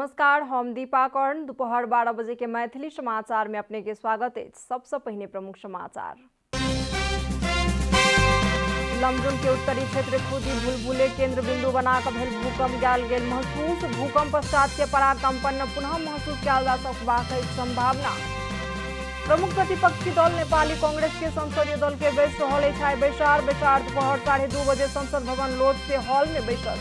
नमस्कार, हम दीपा कर्ण। दोपहर 12 बजे के मैथिली समाचार में अपने के स्वागत है। सबसे पहले प्रमुख समाचार। लमजुंग के उत्तरी क्षेत्र खुदी भूलभुले केंद्र बिंदु बनाकर भेल भूकंप गाल गेल महसूस। भूकंप पश्चात के पराकंपन पुनः महसूस किया जा सकबाक संभावना। प्रमुख प्रतिपक्षी दल नेपाली कांग्रेस के संसदीय दल के बैस हॉल छाए बैसार दोपहर 2:30 बजे संसद भवन लोध से हॉल में बैठक।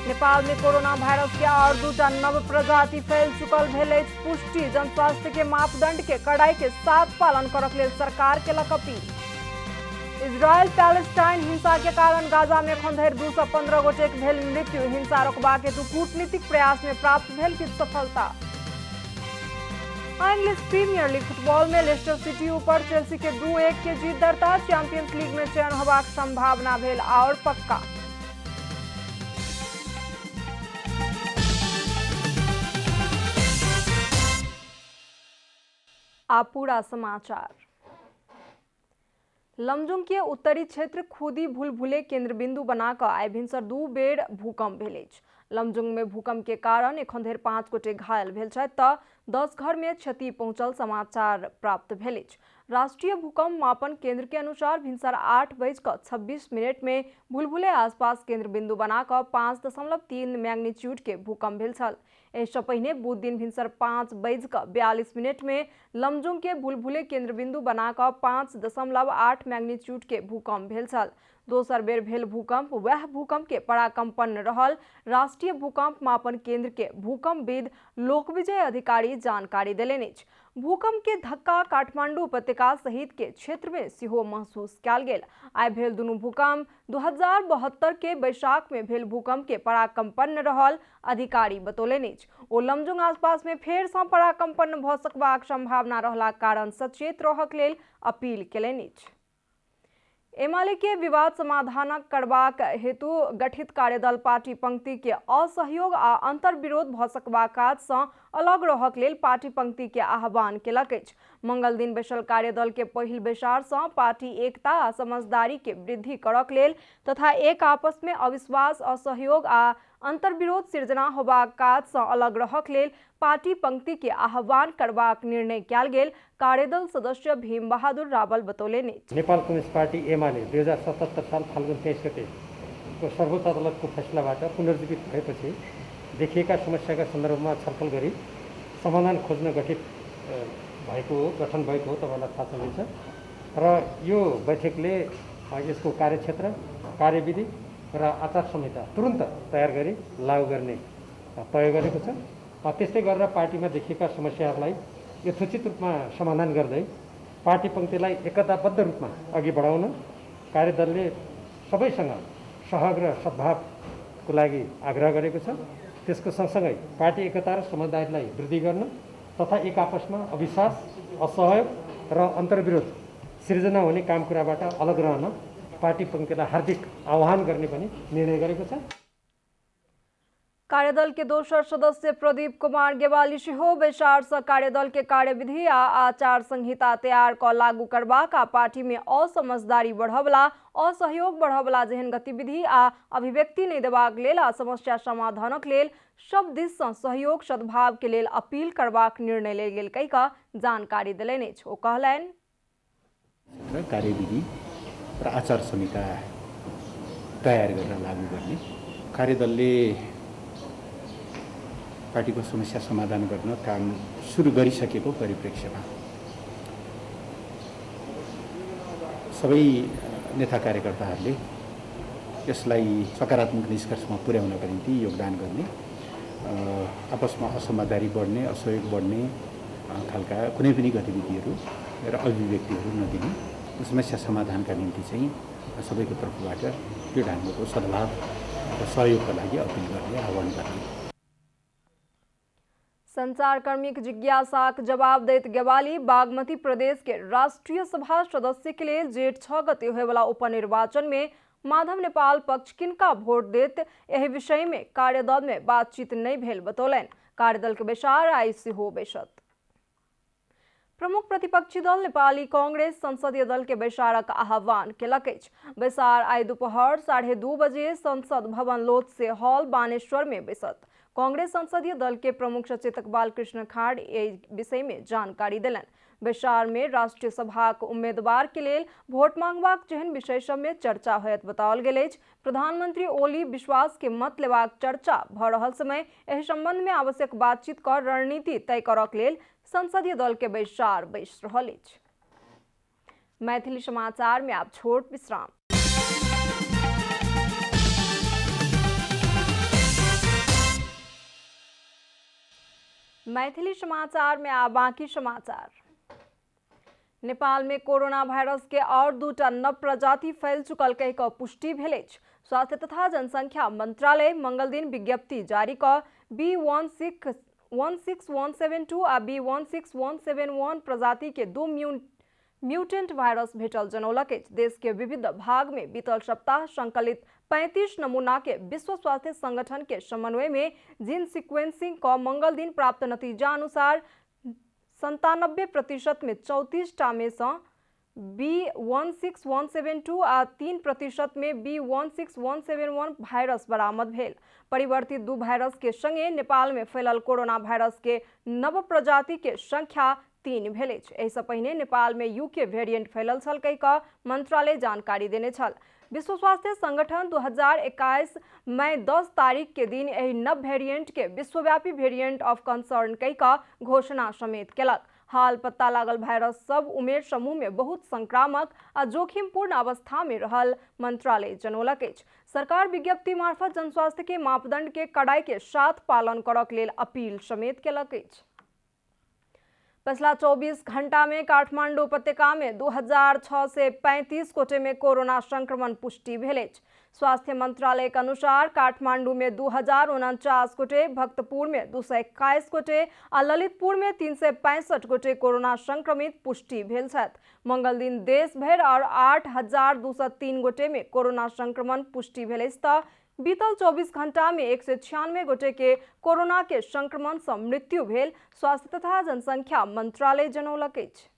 नेपाल में कोरोना वायरस के और दूटा नव प्रजाति फैल चुकल भेल पुष्टि। जनस्वास्थ्य के मापदंड के कड़ाई के साथ पालन करक लेल सरकार के अपील। इजरायल पैलेस्टाइन हिंसा के कारण गाजा में एखन धरि 215 गोटे भेल मृत्यु। हिंसा रोकबाक हेतु कूटनीतिक प्रयास में प्राप्त भेल किछु सफलता। इंग्लिश प्रीमियर लीग फुटबॉल में लेस्टर सिटी ऊपर चेल्सी के 2-1 के जीत दर्ता। चैंपियंस लीग में चयन होबाक संभावना भेल और पक्का। आप पूरा समाचार। लमजुंग के उत्तरी क्षेत्र खुदी भूलभुले केंद्र बिंदु बनाकर आइ भिनसर 2 बेर भूकंप भेल अछि। लमजुंग में भूकंप के कारण एखन धरि 5 गोटे घायल भेल छथि तऽ 10 घर में क्षति पहुंचल समाचार प्राप्त भेल अछि। राष्ट्रीय भूकंप मापन केंद्र के अनुसार भिनसर 8:26 में भूलभुले आसपास केंद्र बिंदु बनाकर 5.3 मैग्नीट्यूड के भूकंप भेल छल। एहिसँ पहिने बुध दिन भिनसर 5:42 में लमजुंग के भूलभुले केंद्र बिंदु बनाकर 5.8 मैग्नीट्यूड के भूकंप भेल छल। दोसर बेर भेल भूकंप वह भूकंप के पराकंपन रहल। राष्ट्रीय भूकंप मापन केंद्र के भूकंपविद लोकविजय अधिकारी जानकारी देलनि अछि। भूकंप के धक्का काठमांडू उपत्यका सहित के क्षेत्र में सेहो महसूस कयल गेल। आइ भेल दुनू भूकंप 2072 के बैसाख में भेल भूकंप के पराकंपन रहल अधिकारी बतौलनि अछि। ओ लमजुंग आसपास में फेर सँ पराकंपन भऽ सकबाक संभावना रहलाक कारण सचेत रहक लेल अपील केलनि अछि। एमाले के विवाद समाधान करबाक हेतु गठित कार्यदल पार्टी पंक्ति के असहयोग आ अंतर्विरोध भऽ सकबाक काज सँ अलग रहक लेल पार्टी पंक्ति के आह्वान केलक अछि। मंगल दिन बैसल कार्यदल के पहिल बैसार सँ पार्टी एकता आ समझदारी के वृद्धि करक लेल तथा एक आपस में अविश्वास असहयोग आ अंतर्विरोध सृजना होबाक काज सँ अलग रहक लेल पार्टी पंक्ति के आह्वान करबाक निर्णय कयल गेल। कार्यदल सदस्य भीम बहादुर रावल बतौलनि अछि। नेपाल कम्युनिस्ट पार्टी एमाले 2077 साल फाल्गुन 23 गते को सर्वोच्च अदालतको फैसलाबाट पुनर्जीवित भएपछि देखिएका समस्याका सन्दर्भमा छलफल गरी समाधान खोज्न गठन भएको हो तपाईँलाई थाहा छँदैछ। र यो बैठकले यसको कार्यक्षेत्र, कार्यविधि र आचार संहिता तुरन्त तयार गरी लागू गर्ने तय गरेको छ। त्यस्तै गरेर पार्टीमा देखिएका समस्याहरूलाई यथोचित रूपमा समाधान गर्दै पार्टी पंक्तिलाई एकताबद्ध रूपमा अघि बढाउन कार्यदलले सबैसँग सहयोग र सद्भावको लागि आग्रह गरेको छ। त्यसको सँगसँगै पार्टी एकता र समझदारीलाई वृद्धि गर्न तथा एक आपसमा अविश्वास, असहयोग र अन्तर्विरोध सृजना हुने काम कुराबाट अलग रहन पार्टी पंक्तिलाई हार्दिक आह्वान गर्ने पनि निर्णय गरेको छ। कार्यदल के दोसर सदस्य प्रदीप कुमार गेवाली सेहो बैसार सँ कार्यदल के कार्यविधि आ आचार संहिता तैयार क लागू करबाक आ पार्टी में असमझदारी बढ़बला, असहयोग बढ़बला जेहन गतिविधि आ अभिव्यक्ति नहीं देबाक लेल आ समस्या समाधानक लेल सब दिस सँ सहयोग सद्भाव के लेल अपील करबाक निर्णय लेल गेल कहि कऽ जानकारी देलनि अछि। ओ कहलनि कार्यविधि र आचार संहिता तयार गरेर लागू गर्ने कार्यदलले पार्टीको समस्या समाधान गर्न काम सुरु गरिसकेको परिप्रेक्ष्यमा सबै नेता कार्यकर्ताहरूले यसलाई सकारात्मक निष्कर्षमा पुर्याउनका निम्ति योगदान गर्ने, आपसमा असमझदारी बढ्ने, असहयोग बढ्ने खालका कुनै पनि गतिविधिहरू र अभिव्यक्तिहरू नदिने, समस्या समाधानका निम्ति चाहिँ सबैको तर्फबाट यो ढाङ्गको सद्भाव र सहयोगका लागि अपिल गर्ने, आह्वान गर्ने। संचारकर्मी की जिज्ञासाक जवाब दैत गेवाली बागमती प्रदेश के राष्ट्रीय सभा सदस्य के लिए जेठ 6 गते होय वाला उपनिर्वाचन में माधव नेपाल पक्ष किनका वोट देत एहि विषय में कार्यदल में बातचीत नहीं भेल बतौलनि। कार्यदल के बैसार आइ सेहो बैसत। प्रमुख प्रतिपक्षी दल नेपाली कांग्रेस संसदीय दल के बैसारक आह्वान केलक अछि। बैसार आइ दोपहर 2:30 बजे संसद भवन लोध से हॉल बानेश्वर में बैसत। कांग्रेस संसदीय दल के प्रमुख सचेतक बालकृष्ण खाड़ एहि विषय में जानकारी दिलन। बैसार में राष्ट्रीय सभा उम्मीदवार के लेल वोट मांगबाक जेहन विषय सब में चर्चा होयत बताओल गेल अछि। प्रधानमंत्री ओली विश्वास के मत लेबाक चर्चा भ रहल समय एहि संबंध में आवश्यक बातचीत कर रणनीति तय करक लेल संसदीय दल के बैसार बैस रहल अछि। मैथिली समाचार में आप छोट विश्राम। मैथिली समाचार में आ बाकी समाचार। नेपाल में कोरोना वायरस के और 2टा नव प्रजाति फैल चुकल कहि कऽ पुष्टि भेल अछि। स्वास्थ्य तथा जनसंख्या मंत्रालय मंगल दिन विज्ञप्ति जारी कऽ B16172 आ B16171 प्रजाति के 2 म्यूटेंट वायरस भेटल जनौलक अछि। देश के विविध भाग में बीतल सप्ताह संकलित 35 नमूना के विश्व स्वास्थ्य संगठन के समन्वय में जीन सीक्वेंसिंग का मंगल दिन प्राप्त नतीजा अनुसार 97% में 34टा में से B16172 आ 3% में B16171 वायरस बरामद भेल। परिवर्तित 2 वायरस के संगे नेपाल में फैलल कोरोना वायरस के नव प्रजाति के संख्या 3 भेल अछि। एहि सँ पहिने नेपाल में यूके वेरिएंट फैलल छल कहि कऽ मंत्रालय जानकारी देने छल। विश्व स्वास्थ्य संगठन 2021 मई 10 तारीख के दिन एहि नव वेरिएंट के विश्वव्यापी वेरिएंट ऑफ कंसर्न कहि कऽ घोषणा समेत केलक। हाल पत्ता लागल वायरस सब उमेर समूह में बहुत संक्रामक आ जोखिमपूर्ण अवस्था में रहल मंत्रालय जनौलक अछि। सरकार विज्ञप्ति मार्फत जनस्वास्थ्य के मापदंड के कड़ाई के साथ पालन करक लेल अपील समेत केलक अछि। पिछला 24 घंटा में काठमांडू उपत्यका में 2635 गोटे में कोरोना संक्रमण पुष्टि भेल अछि। स्वास्थ्य मंत्रालय के अनुसार काठमांडू में 2049 गोटे, भक्तपुर में 221 गोटे आ ललितपुर में 365 गोटे कोरोना संक्रमित पुष्टि भेल छथि। मंगल दिन देश भर और 8203 गोटे में कोरोना संक्रमण पुष्टि भेल अछि तऽ बीतल 24 घंटा में 196 गोटे के कोरोना के संक्रमण से मृत्यु भेल स्वास्थ्य तथा जनसंख्या मंत्रालय जनौलक अछि।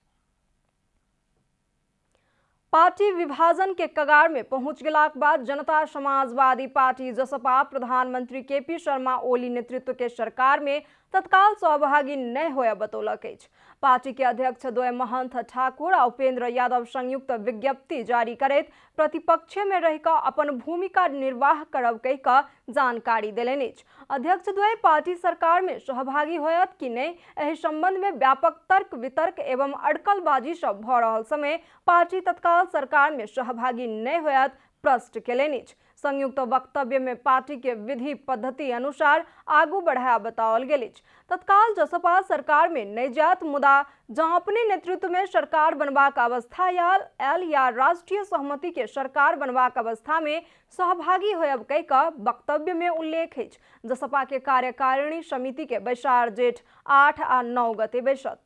पार्टी विभाजन के कगार में पहुंच गेलाक बाद जनता समाजवादी पार्टी जसपा प्रधानमंत्री केपी शर्मा ओली नेतृत्व के सरकार में तत्काल सहभागी नहीं होय बतौलक अछि। पार्टी के अध्यक्ष द्वय महंत ठाकुर आ उपेंद्र यादव संयुक्त विज्ञप्ति जारी करैत प्रतिपक्ष में रहिकऽ अपन भूमिका निर्वाह करब कहि कऽ जानकारी देलनि अछि। अध्यक्ष द्वय पार्टी सरकार में सहभागी होयत कि नहीं एहि संबंध में व्यापक तर्क वितर्क एवं अड़कलबाजी सब भ रहल समय पार्टी तत्काल सरकार में सहभागी नहीं होयत प्रश्न केलनि अछि। संयुक्त वक्तव्य में पार्टी के विधि पद्धति अनुसार आगू बढ़ाया बताओल गेल अछि। तत्काल जसपा सरकार में नहीं जात मुदा जहां अपने नेतृत्व में सरकार बनबाक अवस्था आयल या राष्ट्रीय सहमति के सरकार बनबाक अवस्था में सहभागी होयब कहि कऽ वक्तव्य में उल्लेख अछि। जसपा के कार्यकारिणी समिति के बैसार जेठ 8 आ 9 गते बैसत।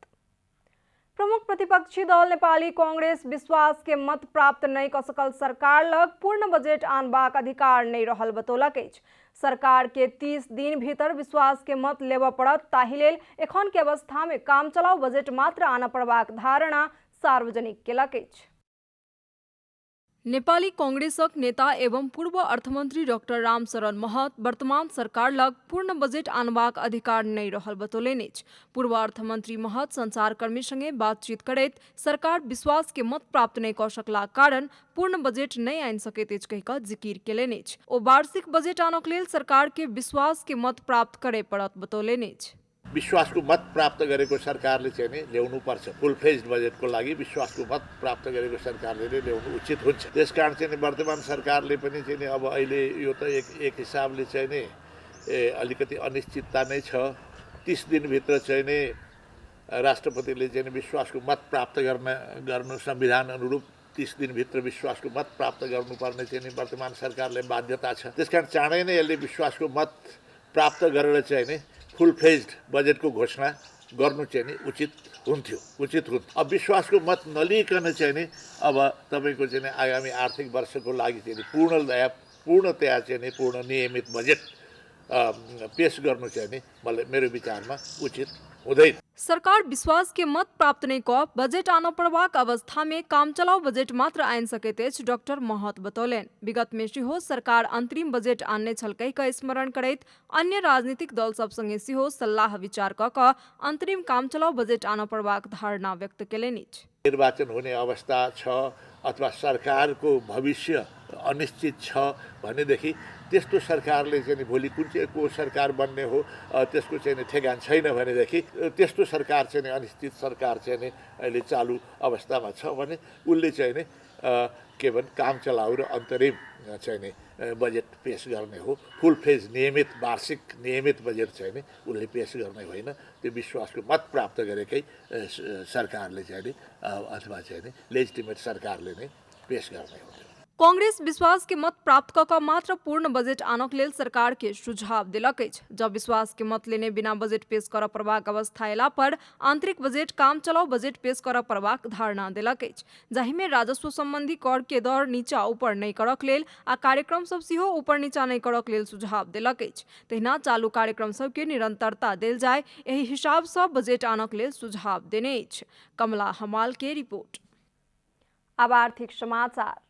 प्रमुख प्रतिपक्षी दल नेपाली कांग्रेस विश्वास के मत प्राप्त नहीं कर सकल सरकार लग पूर्ण बजट आनबाक अधिकार नहीं रहल बतौलक अछि। सरकार के 30 दिन भीतर विश्वास के मत लेबऽ पड़त, ताहि लेल एखन के अवस्था में काम चलाऊ बजट मात्र आनऽ पड़बाक धारणा सार्वजनिक केलक अछि। नेपाली कांग्रेसक नेता एवं पूर्व अर्थमंत्री डॉक्टर रामशरण महत वर्तमान सरकार लग पूर्ण बजेट आनबाक अधिकार नहीं रहल बतौलनि अछि। पूर्व अर्थमंत्री महत संचारकर्मी संगे बातचीत करैत सरकार विश्वास के मत प्राप्त नहीं कर सकला कारण पूर्ण बजेट नहीं आनि सकैत अछि कहि कऽ जिकिर केलनि अछि। ओ वार्षिक बजेट आनक लेल सरकार के विश्वास के मत प्राप्त करे पड़त बतौलनि अछि। विश्वासको मत प्राप्त गरेको सरकारले चाहिँ नि ल्याउनु पर्छ। फुल फेज्ड बजेटको लागि विश्वासको मत प्राप्त गरेको सरकारले नै ल्याउनु उचित हुन्छ। त्यसकारण चाहिँ वर्तमान सरकारले पनि चाहिँ नि अब अहिले यो त एक हिसाबले चाहिँ नि अलिकति अनिश्चितता नै छ। 30 दिनभित्र चाहिँ नि राष्ट्रपतिले चाहिँ नि विश्वासको मत प्राप्त गर्नु संविधान अनुरूप 30 दिनभित्र विश्वासको मत प्राप्त गर्नुपर्ने चाहिँ नि वर्तमान सरकारले बाध्यता छ। त्यसकारण चाँडै नै यसले विश्वासको मत प्राप्त गरेर चाहिँ नि फुल फेज्ड बजेटको घोषणा गर्नु चाहिँ नि उचित हुन्थ्यो। अब विश्वासको मत नलिकन चाहिँ नि अब तपाईको चाहिँ नि आगामी आर्थिक वर्षको लागि चाहिँ नि पूर्णतया चाहिँ नि पूर्ण नियमित बजेट पेश गर्नु चाहिँ नि मेरो विचारमा उचित हुँदैन। सरकार विश्वास के मत प्राप्त नहीं क बजेट आन पड़बाक अवस्था में काम चलाओ बजेट मात्र आइन सकैत अछि डॉक्टर महत बतौलनि। विगत में सेहो सरकार अंतरिम बजेट आनने छल कहि कऽ स्मरण करैत अन्य राजनीतिक दल सब संगे सेहो सलाह विचार कऽ कऽ अंतरिम काम चलाओ बजेट आन पड़बाक धारणा व्यक्त केलनि अछि। निर्वाचन हुने अवस्था छ अथवा सरकारको भविष्य अनिश्चित छ भनेदेखि त्यस्तो सरकारले चाहिँ भोलि कुन चाहिँ को सरकार बन्ने हो त्यसको चाहिँ ठेगान छैन भनेदेखि त्यस्तो सरकार चाहिँ अनिश्चित सरकार चाहिँ अहिले चालु अवस्थामा छ भने उसले चाहिँ नि केवल काम चलाउ र अन्तरिम चाहिँ नि बजेट पेश गर्ने हो। फुल फेज नियमित वार्षिक नियमित बजेट चाहिँ नि उसले पेश गर्ने होइन। त्यो विश्वासको मत प्राप्त गरेकै सरकारले चाहिँ नि अथवा चाहिँ नि लेजिटिमेट सरकारले नै पेश गर्ने हो। कांग्रेस विश्वास के मत प्राप्त कऽ मात्र पूर्ण बजेट आनक लेल सरकार के सुझाव देलक अछि। जब विश्वास के मत लेने बिना बजेट पेश करऽ पड़बाक अवस्था अयला पर आंतरिक बजेट काम चलाओ बजेट पेश करऽ पड़बाक धारणा देलक अछि, जाहि में राजस्व संबंधी कर के दर नीचा ऊपर नहीं करक लेल आ कार्यक्रम सब सेहो ऊपर नीचा नहीं करक लेल सुझाव देलक अछि। तहिना चालू कार्यक्रम सब के निरंतरता देल जाय एहि हिसाब सँ बजेट आनक लेल सुझाव देने अछि। कमला हमाल के रिपोर्ट। अब आर्थिक समाचार।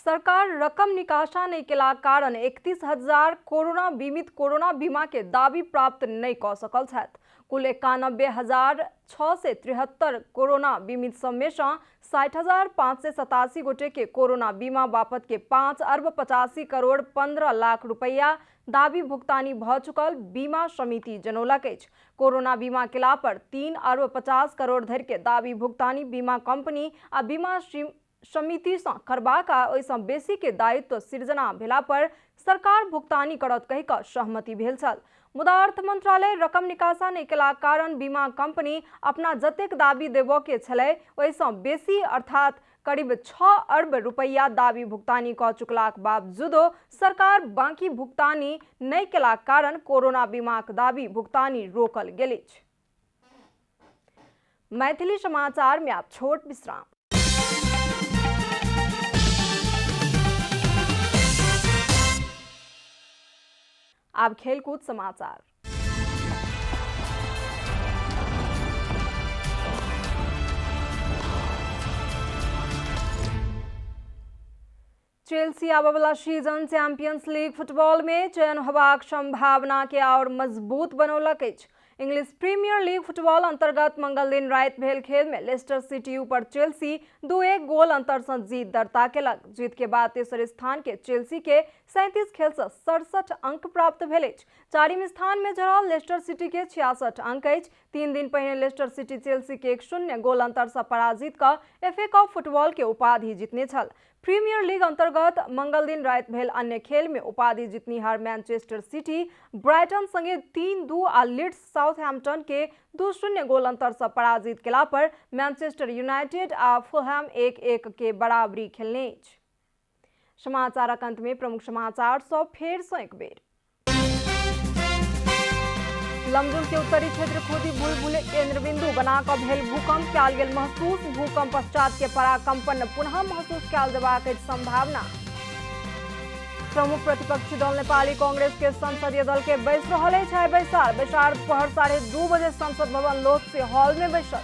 सरकार रकम निकासा नहीं केला कारण 31,000 कोरोना बीमित कोरोना बीमा के दावी प्राप्त नहीं कऽ सकल छथि। कुल 91,673 कोरोना बीमित सब में 60,587 गोटे के कोरोना बीमा बापत के 5,85,15,00,000 रुपया दावी भुगतानी भ चुकल बीमा समिति जनौलक अछि। कोरोना बीमा केला पर 3,50,00,000 धरि के दावी भुगतानी बीमा कंपनी आ बीमा समिति सँ करबाक आ ओहि सँ बेसी के दायित्व सृजना भेला पर सरकार भुगतानी करत कहि कऽ सहमति भेल छल। मुदा अर्थ मंत्रालय रकम निकासा नहीं केला कारण बीमा कंपनी अपना जतेक दाबी देबो के छलै ओहि सँ बेसी अर्थात करीब 6 अरब रुपया दाबी भुगतानी कऽ चुकलाक बावजूदो सरकार बाकी भुगतानी नहीं केला कारण कोरोना बीमाक दाबी भुगतानी रोकल गेल अछि। मैथिली समाचार में आप छोट विश्राम। अब खेलकूद समाचार। चेल्सी आबय वाला सीजन चैंपियंस लीग फुटबॉल में चयन होबाक संभावना के और मजबूत बनौलक अछि। इंग्लिश प्रीमियर लीग फुटबॉल अंतर्गत मंगल दिन रात भेल खेल में लेस्टर सिटी ऊपर चेल्सी 2-1 गोल अंतर से जीत दर्ता केलक। जीत के बाद तेसर स्थान के चेल्सी के 37 खेल से 67 अंक प्राप्त भेल अछि। चारिम स्थान में जरल लेस्टर सिटी के 66 अंक अछि। 3 दिन पहिने लेस्टर सिटी चेल्सी के 1-0 गोल अंतर से पराजित कऽ FA कप फुटबॉल के उपाधि जीतने छल। प्रीमियर लीग अंतर्गत मंगल दिन रात भेल अन्य खेल में उपाधि जीतनिहार मैनचेस्टर सिटी ब्राइटन संगे 3-2 आ लीड्स साउथहैम्पटन के 2-0 गोल अंतर से पराजित केला पर मैनचेस्टर यूनाइटेड आ फुलहैम 1-1 के बराबरी खेलने अछि। समाचारक अंत में प्रमुख समाचार सब फेर सँ एक बेर। लमजुंग के उत्तरी क्षेत्र खुदी बुलबुल केंद्र बिंदु बनाकर भेल भूकंप कयल गेल महसूस। भूकंप पश्चात के पराकंपन पुनः महसूस कयल जेबाक अछि संभावना। प्रमुख प्रतिपक्षी दल नेपाली कांग्रेस के संसदीय दल के बैस रहल अछि। बैसार दोपहर 2:30 बजे संसद भवन लोक से हॉल में बैसत।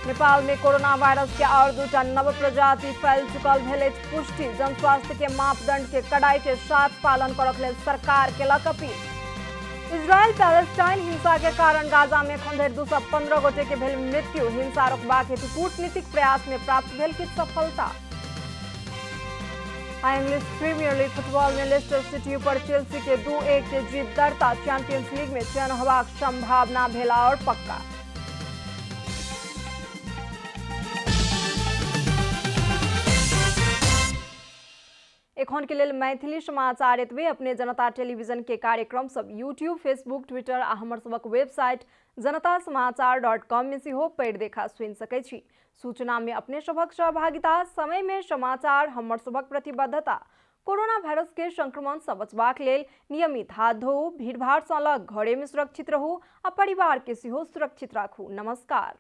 नेपाल में कोरोना वायरस के और 2टा नव प्रजाति फैल चुकल भेल अछि पुष्टि। जन स्वास्थ्य के मापदंड के कड़ाई के साथ पालन करक लेल सरकार केलक अपील। इजरायल पैलेस्टाइन हिंसा के कारण गाजा में एखन धरि 215 गोटे के भेल मृत्यु। हिंसा रोकबाक हेतु कूटनीतिक प्रयास में प्राप्त भेल किछु सफलता। इंग्लिश प्रीमियर लीग फुटबॉल में लेस्टर सिटी पर चेल्सी के 2-1 के जीत दर्ता। चैंपियंस लीग में चयन होबाक संभावना भेला और पक्का। एखन के लेल मैथिली समाचार एतबे। अपने जनता टेलीविजन के कार्यक्रम सब यूट्यूब, फेसबुक, ट्विटर आ हमर सबक वेबसाइट जनतासमाचार.com में सेहो पढ़ि देखा सुनि सकै छी। सूचना में अपने सबक सहभागिता, समय में समाचार हमर सबक प्रतिबद्धता। कोरोना वायरस के संक्रमण से बचबाक लेल नियमित हाथ धोऊ, भीड़भाड़ से अलग घरे में सुरक्षित रहू आ परिवार के सेहो सुरक्षित राखू। नमस्कार।